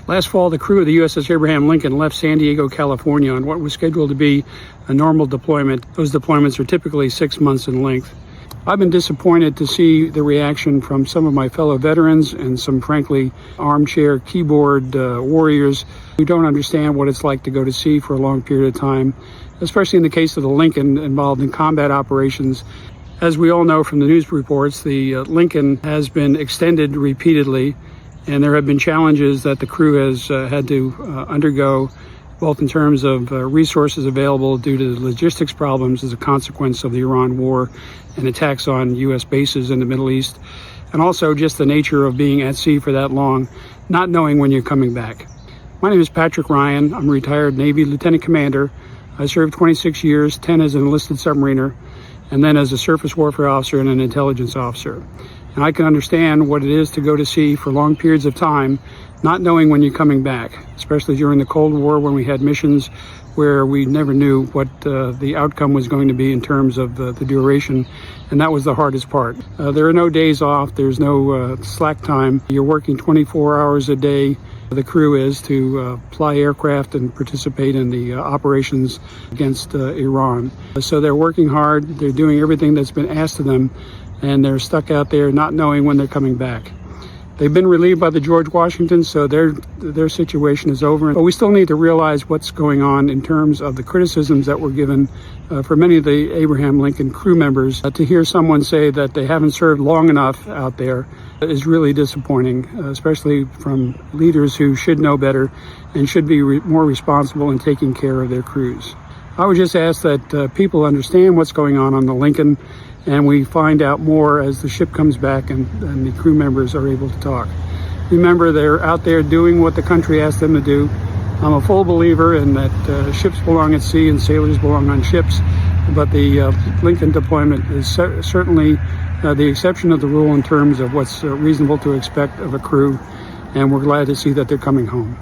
Last fall, the crew of the USS Abraham Lincoln left San Diego, California on what was scheduled to be a normal deployment. Those deployments are typically 6 months in length. I've been disappointed to see the reaction from some of my fellow veterans and some, frankly, armchair keyboard warriors who don't understand what it's like to go to sea for a long period of time, especially in the case of the Lincoln involved in combat operations. As we all know from the news reports, the Lincoln has been extended repeatedly, and there have been challenges that the crew has had to undergo, both in terms of resources available due to the logistics problems as a consequence of the Iran war and attacks on U.S. bases in the Middle East, and also just the nature of being at sea for that long, not knowing when you're coming back. My name is Patrick Ryan. I'm a retired Navy Lieutenant Commander. I served 26 years, 10 as an enlisted submariner, and then as a surface warfare officer and an intelligence officer. And I can understand what it is to go to sea for long periods of time, not knowing when you're coming back, especially during the Cold War when we had missions where we never knew what the outcome was going to be in terms of the duration, and that was the hardest part. There are no days off, there's no slack time. You're working 24 hours a day. The crew is to fly aircraft and participate in the operations against Iran. So they're working hard, they're doing everything that's been asked of them, and they're stuck out there not knowing when they're coming back. They've been relieved by the George Washington, so their situation is over. But we still need to realize what's going on in terms of the criticisms that were given for many of the Abraham Lincoln crew members. To hear someone say that they haven't served long enough out there is really disappointing, especially from leaders who should know better and should be more responsible in taking care of their crews. I would just ask that people understand what's going on the Lincoln, and we find out more as the ship comes back and the crew members are able to talk. Remember, they're out there doing what the country asked them to do. I'm a full believer in that ships belong at sea and sailors belong on ships, but the Lincoln deployment is certainly the exception of the rule in terms of what's reasonable to expect of a crew, and we're glad to see that they're coming home.